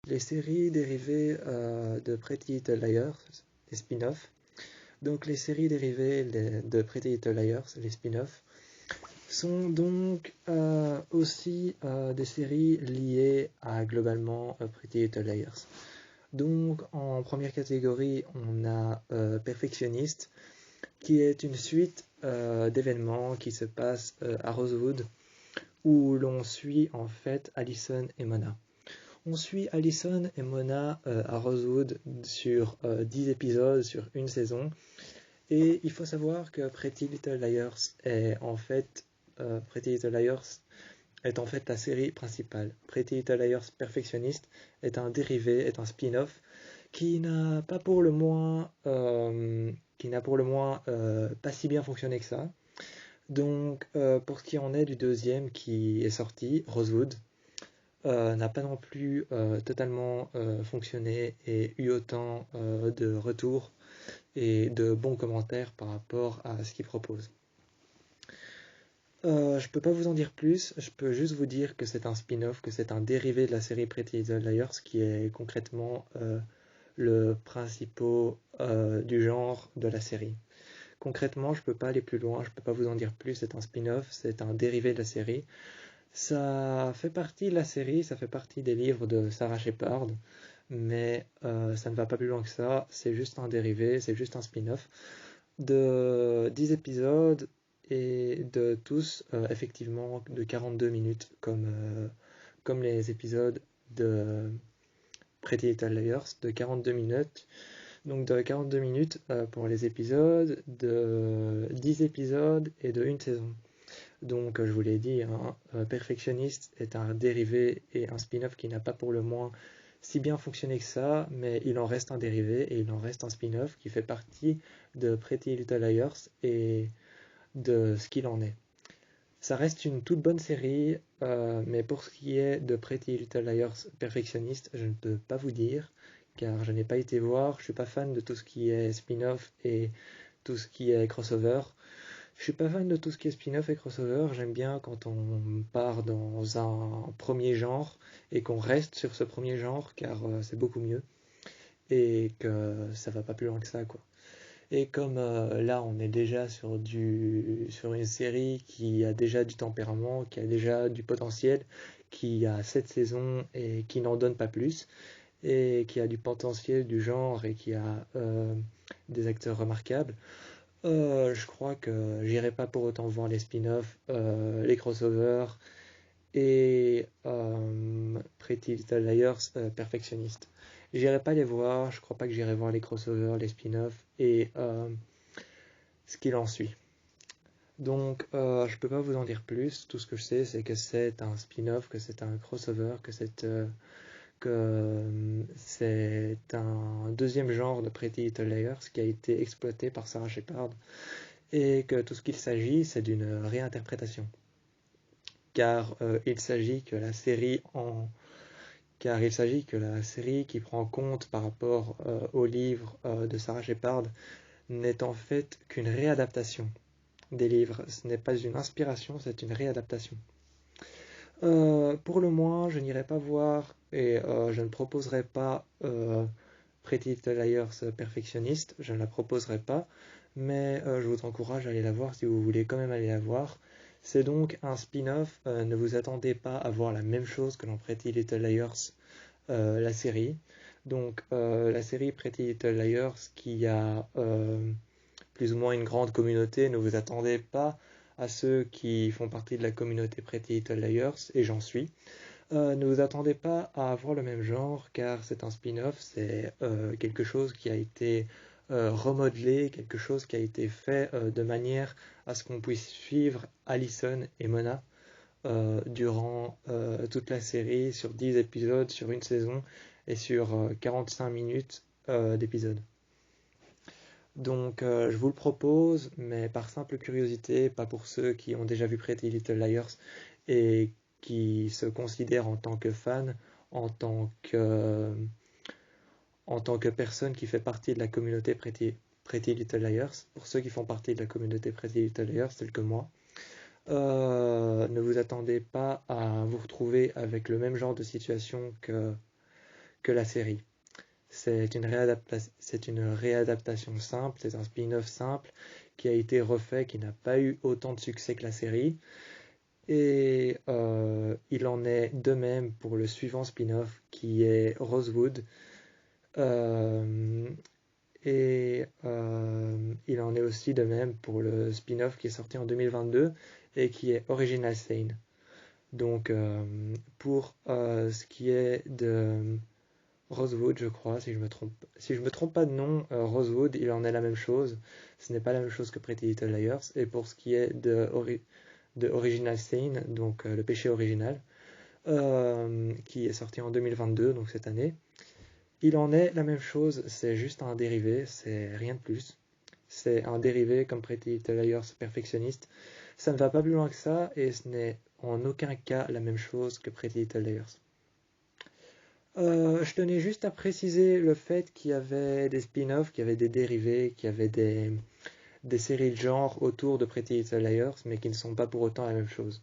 les séries dérivées de Pretty Little Liars, les spin-offs. Donc les séries dérivées de Pretty Little Liars, les spin-offs, sont donc aussi des séries liées à globalement Pretty Little Liars. Donc en première catégorie, on a Perfectionniste, qui est une suite d'événements qui se passent à Rosewood, où l'on suit en fait Allison et Mona. On suit Allison et Mona à Rosewood sur 10 épisodes, sur une saison. Et il faut savoir que Pretty Little Liars est en fait la série principale. Pretty Little Liars Perfectionniste est un dérivé, est un spin-off qui n'a pas pour le moins, pas si bien fonctionné que ça. Donc, pour ce qui en est du deuxième qui est sorti, Rosewood, n'a pas non plus totalement fonctionné et eu autant de retours et de bons commentaires par rapport à ce qu'il propose. Je peux pas vous en dire plus, je peux juste vous dire que c'est un spin-off, que c'est un dérivé de la série Pretty Little Liars, qui est concrètement le principal du genre de la série. Concrètement, je peux pas aller plus loin, je peux pas vous en dire plus, c'est un spin-off, c'est un dérivé de la série. Ça fait partie de la série, ça fait partie des livres de Sarah Shepard, mais ça ne va pas plus loin que ça, c'est juste un dérivé, c'est juste un spin-off de 10 épisodes et de tous effectivement de 42 minutes comme les épisodes de Pretty Little Liars de 42 minutes. Donc de 42 minutes pour les épisodes, de 10 épisodes et de une saison. Donc je vous l'ai dit, Perfectionniste est un dérivé et un spin-off qui n'a pas pour le moins si bien fonctionné que ça, mais il en reste un dérivé et il en reste un spin-off qui fait partie de Pretty Little Liars et de ce qu'il en est. Ça reste une toute bonne série, mais pour ce qui est de Pretty Little Liars Perfectionniste, je ne peux pas vous dire, car je n'ai pas été voir, je suis pas fan de tout ce qui est spin-off et tout ce qui est crossover. Je suis pas fan de tout ce qui est spin-off et crossover, j'aime bien quand on part dans un premier genre et qu'on reste sur ce premier genre, car c'est beaucoup mieux et que ça va pas plus loin que ça, quoi. Et comme là on est déjà sur une série qui a déjà du tempérament, qui a déjà du potentiel, qui a 7 saisons et qui n'en donne pas plus, et qui a du potentiel du genre et qui a des acteurs remarquables, je crois que j'irai pas pour autant voir les spin-offs, les crossovers et Pretty Little Liars perfectionniste. J'irai pas les voir, je crois pas que j'irai voir les crossovers, les spin-offs et ce qu'il en suit. Donc je peux pas vous en dire plus, tout ce que je sais c'est que c'est un spin-off, que c'est un crossover, que c'est un deuxième genre de Pretty Little Liars qui a été exploité par Sarah Shepard et que tout ce qu'il s'agit c'est d'une réinterprétation. Car il s'agit que la série qui prend en compte par rapport au livre de Sarah Shepard n'est en fait qu'une réadaptation des livres. Ce n'est pas une inspiration, c'est une réadaptation. Pour le moins, je n'irai pas voir et je ne proposerai pas Pretty Little Liars perfectionniste, je ne la proposerai pas, mais je vous encourage à aller la voir si vous voulez quand même aller la voir. C'est donc un spin-off, ne vous attendez pas à voir la même chose que dans Pretty Little Liars, la série. Donc la série Pretty Little Liars qui a plus ou moins une grande communauté, ne vous attendez pas à ceux qui font partie de la communauté Pretty Little Liars, et j'en suis. Ne vous attendez pas à avoir le même genre, car c'est un spin-off, c'est quelque chose qui a été remodelé, quelque chose qui a été fait de manière à ce qu'on puisse suivre Allison et Mona durant toute la série, sur 10 épisodes, sur une saison, et sur 45 minutes d'épisode. Donc je vous le propose, mais par simple curiosité, pas pour ceux qui ont déjà vu Pretty Little Liars et qui se considèrent en tant que fans, en tant que, en tant que personne qui fait partie de la communauté Pretty Little Liars. Pour ceux qui font partie de la communauté Pretty Little Liars, tels que moi, ne vous attendez pas à vous retrouver avec le même genre de situation que la série. C'est une réadaptation simple, c'est un spin-off simple qui a été refait, qui n'a pas eu autant de succès que la série. Et il en est de même pour le suivant spin-off qui est Rosewood. Euh, il en est aussi de même pour le spin-off qui est sorti en 2022 et qui est Original Sin. Donc pour ce qui est de Rosewood, je crois, si je me trompe pas de nom, Rosewood, il en est la même chose. Ce n'est pas la même chose que Pretty Little Liars. Et pour ce qui est de Original Sin, donc le péché original, qui est sorti en 2022, donc cette année, il en est la même chose. C'est juste un dérivé, c'est rien de plus. C'est un dérivé comme Pretty Little Liars perfectionniste. Ça ne va pas plus loin que ça et ce n'est en aucun cas la même chose que Pretty Little Liars. Je tenais juste à préciser le fait qu'il y avait des spin-offs, qu'il y avait des dérivés, qu'il y avait des séries de genre autour de Pretty Little Liars, mais qui ne sont pas pour autant la même chose.